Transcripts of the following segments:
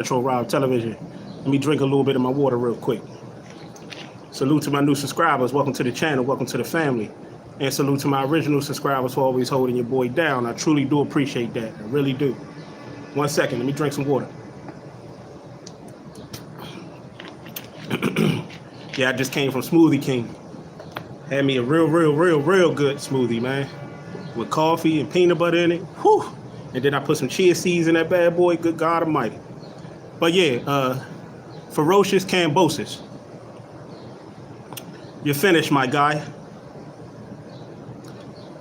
Metro Rob Television. Let me drink a little bit of my water real quick. Salute to my new subscribers. Welcome to the channel. Welcome to the family. And salute to my original subscribers for always holding your boy down. I truly do appreciate that. I really do. 1 second. Let me drink some water. Yeah, I just came from Smoothie King. Had me a real good smoothie, man. With coffee and peanut butter in it. Whew. And then I put some chia seeds in that bad boy. Good God Almighty. But yeah, ferocious Kambosos. You're finished, my guy.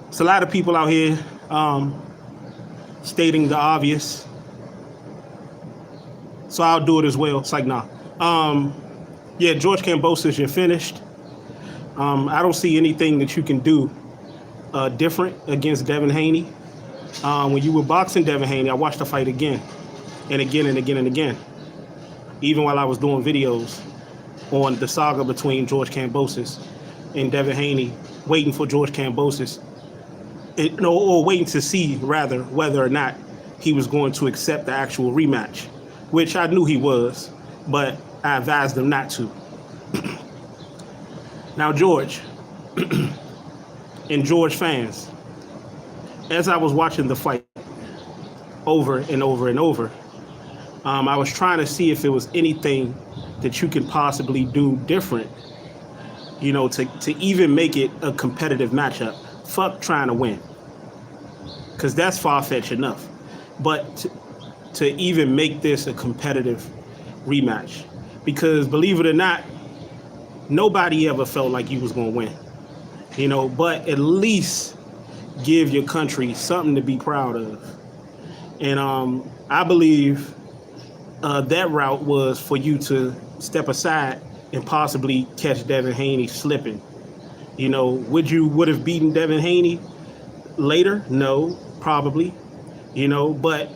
It's a lot of people out here stating the obvious. So I'll do it as well. It's like, nah. Yeah, George Kambosos, you're finished. I don't see anything that you can do different against Devin Haney. When you were boxing Devin Haney, I watched the fight again and again and again and again. Even while I was doing videos on the saga between George Kambosos and Devin Haney, waiting for George Kambosos, or waiting to see, rather, whether or not he was going to accept the actual rematch, which I knew he was, but I advised him not to. Now, George, and George fans, as I was watching the fight over and over and over, I was trying to see if there was anything that you can possibly do different, you know, to even make it a competitive matchup. Fuck trying to win, because that's far-fetched enough. But to even make this a competitive rematch, because believe it or not, nobody ever felt like you was going to win, you know, but at least give your country something to be proud of. And I believe that route was for you to step aside and possibly catch Devin Haney slipping. You know, would have beaten Devin Haney later? No, probably. You know, but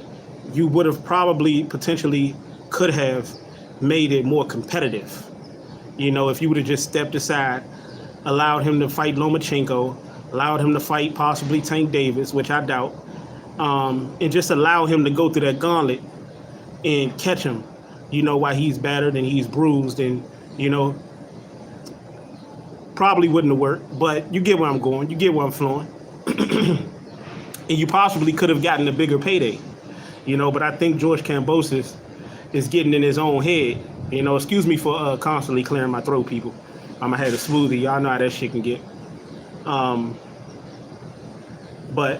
you would have probably potentially could have made it more competitive. You know, if you would have just stepped aside, allowed him to fight Lomachenko, allowed him to fight possibly Tank Davis, which I doubt, and just allow him to go through that gauntlet and catch him, you know, while he's battered and he's bruised, and, you know, probably wouldn't have worked, but you get where I'm going, you get where I'm flowing. And you possibly could have gotten a bigger payday, you know, but I think George Kambosos is getting in his own head. You know, excuse me for constantly clearing my throat, people. I had a smoothie. Y'all know how that shit can get. But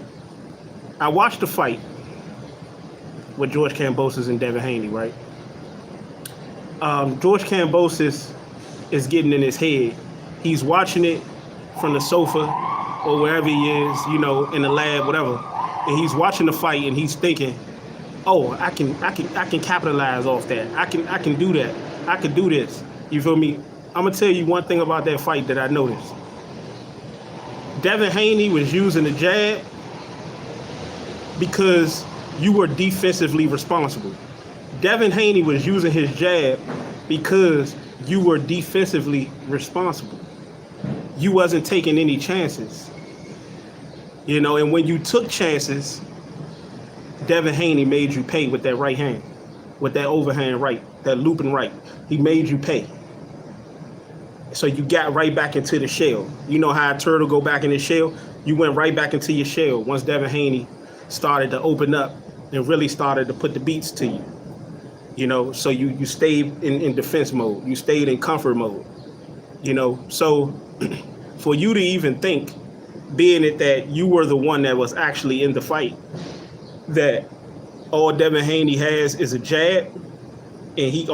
I watched the fight with George Kambosos and Devin Haney, right? George Kambosos is getting in his head. He's watching it from the sofa or wherever he is, you know, in the lab, whatever. And he's watching the fight and he's thinking, oh, I can capitalize off that. I can do that. I can do this. You feel me? I'm gonna tell you one thing about that fight that I noticed. Devin Haney was using the jab because you were defensively responsible. Devin Haney was using his jab because you were defensively responsible. You wasn't taking any chances. You know, and when you took chances, Devin Haney made you pay with that right hand, with that overhand right, that looping right. He made you pay. So you got right back into the shell. You know how a turtle go back in his shell? You went right back into your shell once Devin Haney started to open up and really started to put the beats to you. You know, so you stayed in defense mode. You stayed in comfort mode. You know, so for you to even think, being it that you were the one that was actually in the fight, that all Devin Haney has is a jab, and he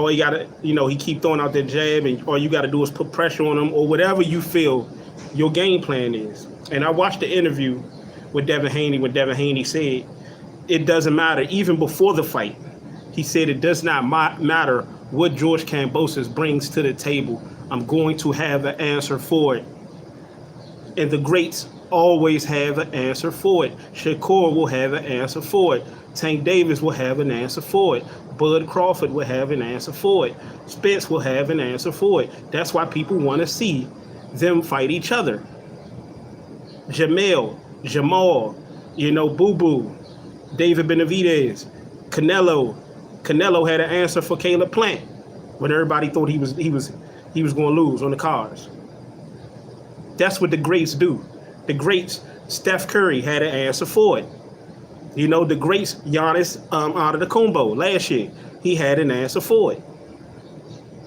keep throwing out that jab, and all you got to do is put pressure on him or whatever you feel your game plan is. And I watched the interview with Devin Haney when Devin Haney said it doesn't matter. Even before the fight, he said it does not matter what George Kambosos brings to the table. I'm going to have an answer for it. And the greats always have an answer for it. Shakur will have an answer for it. Tank Davis will have an answer for it. Bud Crawford will have an answer for it. Spence will have an answer for it. That's why people want to see them fight each other. Jamal, you know, Boo Boo, David Benavidez, Canelo, Canelo had an answer for Caleb Plant when everybody thought he was going to lose on the cards. That's what the greats do. The greats, Steph Curry had an answer for it. You know, the greats, Giannis Antetokounmpo last year, he had an answer for it.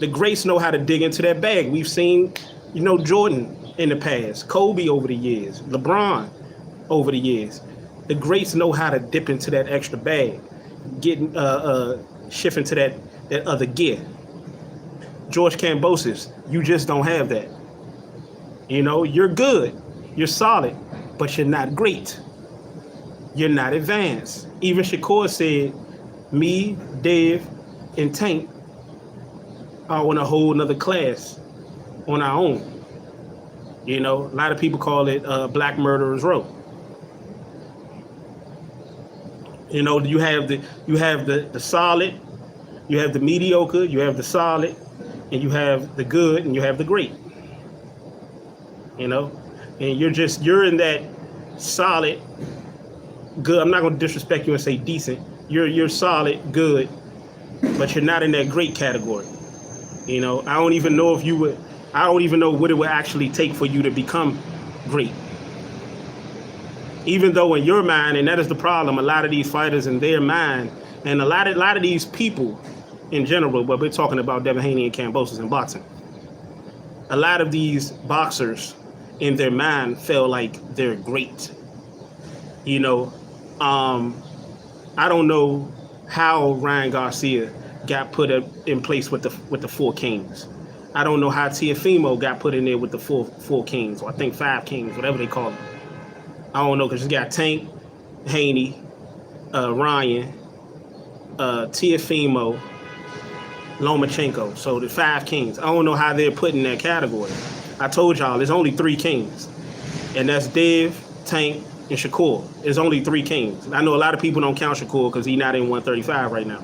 The greats know how to dig into that bag. We've seen, you know, Jordan in the past, Kobe over the years, LeBron over the years. The greats know how to dip into that extra bag, getting shift into that other gear. George Kambosos, you just don't have that. You know, you're good, you're solid, but you're not great. You're not advanced. Even Shakur said, me, Dave, and Tank are on a whole nother class on our own. You know, a lot of people call it Black Murderers Row. You know, you have the solid, you have the mediocre, you have the solid, and you have the good, and you have the great. You know, and you're in that solid, good. I'm not going to disrespect you and say decent. You're solid, good, but you're not in that great category. You know, I don't even know what it would actually take for you to become great. Even though in your mind, and that is the problem, a lot of these fighters in their mind, and a lot of these people in general, but we're talking about Devin Haney and Kambosos in boxing. A lot of these boxers in their mind feel like they're great. You know, I don't know how Ryan Garcia got put in place with the four kings. I don't know how Teofimo got put in there with the four kings, or I think 5 kings, whatever they call them. I don't know, because you got Tank, Haney, Ryan, Teofimo, Lomachenko. So the 5 kings. I don't know how they're put in that category. I told y'all there's only 3 kings, and that's Dev, Tank, and Shakur. There's only 3 kings. I know a lot of people don't count Shakur because he's not in 135 right now.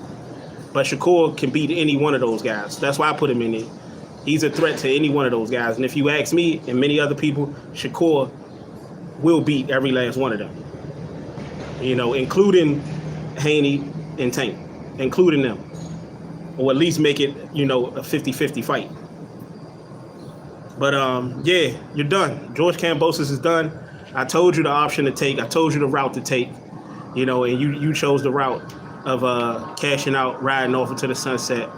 But Shakur can beat any one of those guys. That's why I put him in there. He's a threat to any one of those guys. And if you ask me and many other people, Shakur will beat every last one of them. You know, including Haney and Tank. Including them. Or at least make it, you know, a 50-50 fight. But, yeah, you're done. George Kambosos is done. I told you the option to take. I told you the route to take. You know, and you chose the route of cashing out, riding off into the sunset.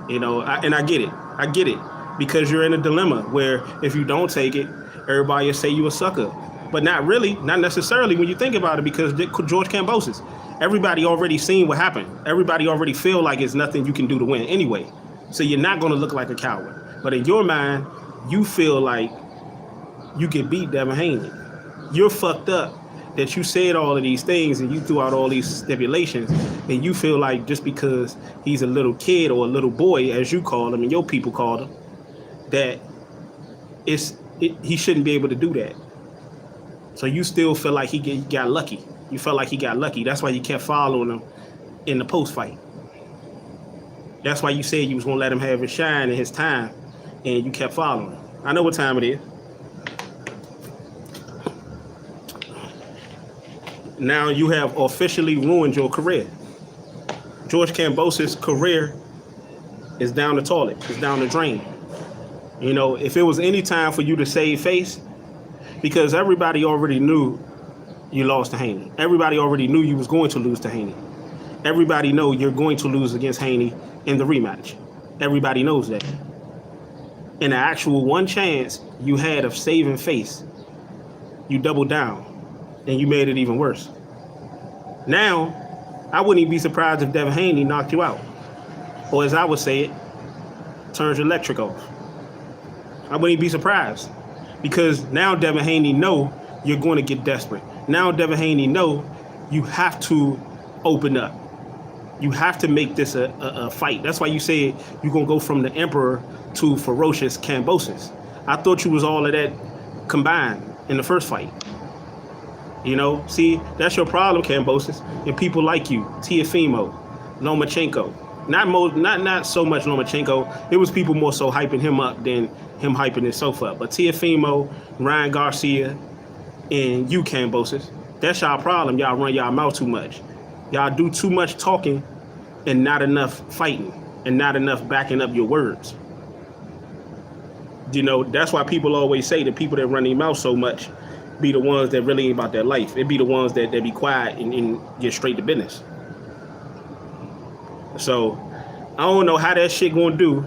You know, and I get it. I get it. Because you're in a dilemma where if you don't take it, everybody will say you a sucker. But not really, not necessarily when you think about it, because George Kambosos, everybody already seen what happened. Everybody already feel like it's nothing you can do to win anyway. So you're not going to look like a coward. But in your mind, you feel like you can beat Devin Haney. You're fucked up that you said all of these things and you threw out all these stipulations, and you feel like just because he's a little kid or a little boy, as you call him and your people called him, that he shouldn't be able to do that. So you still feel like he got lucky. You felt like he got lucky. That's why you kept following him in the post fight. That's why you said you was gonna let him have his shine and his time, and you kept following him. I know what time it is. Now you have officially ruined your career. George Kambosos' career is down the toilet. It's down the drain. You know, if it was any time for you to save face, because everybody already knew you lost to Haney. Everybody already knew you was going to lose to Haney. Everybody know you're going to lose against Haney in the rematch. Everybody knows that. And the actual one chance you had of saving face, you doubled down and you made it even worse. Now, I wouldn't even be surprised if Devin Haney knocked you out. Or as I would say it, turns your electric off. I wouldn't even be surprised. Because now Devin Haney know you're going to get desperate. Now Devin Haney know you have to open up. You have to make this a fight. That's why you said you're going to go from the emperor to ferocious Kambosos. I thought you was all of that combined in the first fight. You know, see, that's your problem, Kambosos. And people like you, Teofimo, Lomachenko. Not so much Lomachenko. It was people more so hyping him up than him hyping himself up. But Teofimo, Ryan Garcia, and you, Kambosos, that's y'all problem. Y'all run y'all mouth too much. Y'all do too much talking and not enough fighting and not enough backing up your words. You know, that's why people always say the people that run their mouth so much be the ones that really ain't about their life. It be the ones that be quiet and get straight to business. So I don't know how that shit gonna do,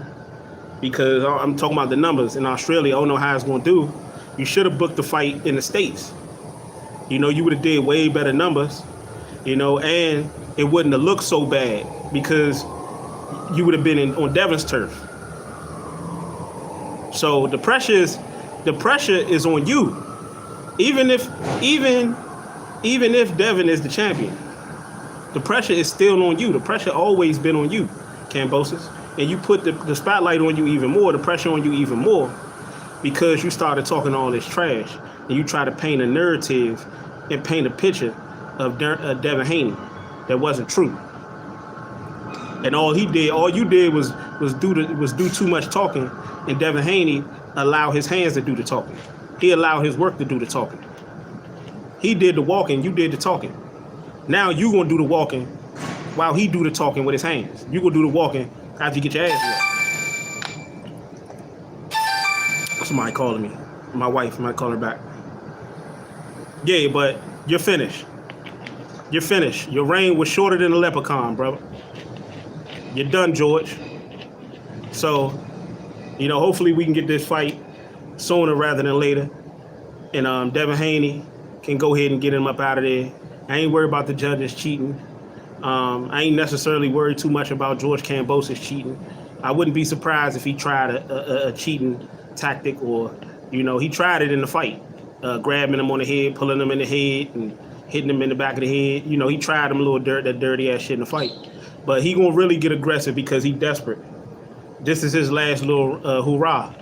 because I'm talking about the numbers in Australia. I don't know how it's gonna do. You should have booked the fight in the States. You know, you would have did way better numbers, you know, and it wouldn't have looked so bad because you would have been on Devin's turf. So the pressure is on you. Even if Devin is the champion, the pressure is still on you. The pressure always been on you, Kambosos. And you put the spotlight on you even more, the pressure on you even more, because you started talking all this trash and you try to paint a narrative and paint a picture of Devin Haney that wasn't true. And all you did was do too much talking, and Devin Haney allowed his hands to do the talking. He allowed his work to do the talking. He did the walking, you did the talking. Now you gonna do the walking while he do the talking with his hands. You gonna do the walking after you get your ass whooped. Somebody calling me. My wife might call her back. Yeah, but you're finished. You're finished. Your reign was shorter than a leprechaun, brother. You're done, George. So, you know, hopefully we can get this fight sooner rather than later. And Devin Haney can go ahead and get him up out of there. I ain't worried about the judges cheating. I ain't necessarily worried too much about George Kambosos cheating. I wouldn't be surprised if he tried a cheating tactic, or, you know, he tried it in the fight. Grabbing him on the head, pulling him in the head, and hitting him in the back of the head. You know, he tried him a little that dirty ass shit in the fight. But he gonna really get aggressive because he desperate. This is his last little hoorah.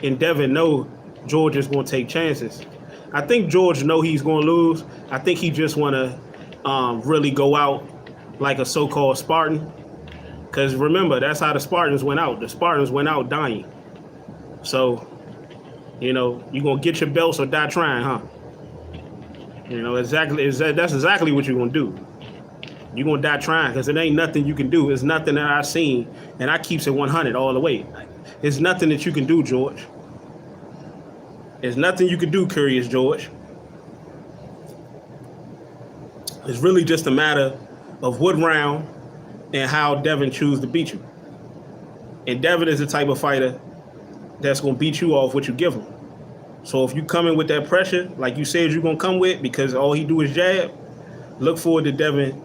And Devin know George is gonna take chances. I think George know he's gonna lose. I think he just wanna really go out like a so-called Spartan. Because remember, that's how the Spartans went out. The Spartans went out dying. So, you know, you gonna get your belts or die trying, huh? You know, that's exactly what you're gonna do. You're gonna die trying, because it ain't nothing you can do. It's nothing that I've seen, and I keeps it 100 all the way. It's nothing that you can do, George. There's nothing you can do, Curious George. It's really just a matter of what round and how Devin chooses to beat you. And Devin is the type of fighter that's gonna beat you off what you give him. So if you come in with that pressure, like you said you're gonna come with, because all he do is jab, look forward to Devin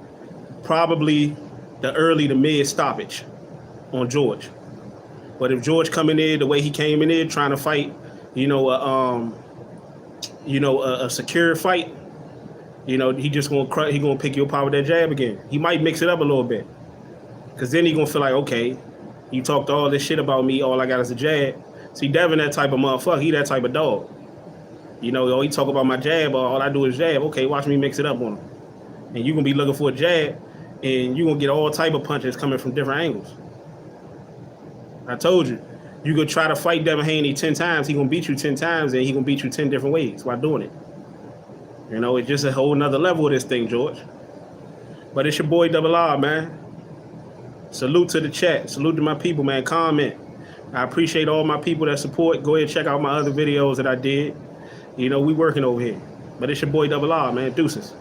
probably the early to mid stoppage on George. But if George come in there the way he came in there trying to fight, you know, a secure fight, you know, he gonna pick you apart with that jab again. He might mix it up a little bit, because then he gonna feel like, okay, you talked all this shit about me, all I got is a jab. See, Devin that type of motherfucker, he that type of dog. You know, he talk about my jab, all I do is jab. Okay, watch me mix it up on him. And you gonna be looking for a jab, and you gonna get all type of punches coming from different angles. I told you, you could try to fight Devin Haney 10 times, he gonna beat you 10 times, and he gonna beat you 10 different ways while doing it. You know, it's just a whole nother level of this thing, George. But it's your boy Double R, man. Salute to the chat. Salute to my people, man. Comment. I appreciate all my people that support. Go ahead and check out my other videos that I did. You know, we working over here. But it's your boy Double R, man. Deuces.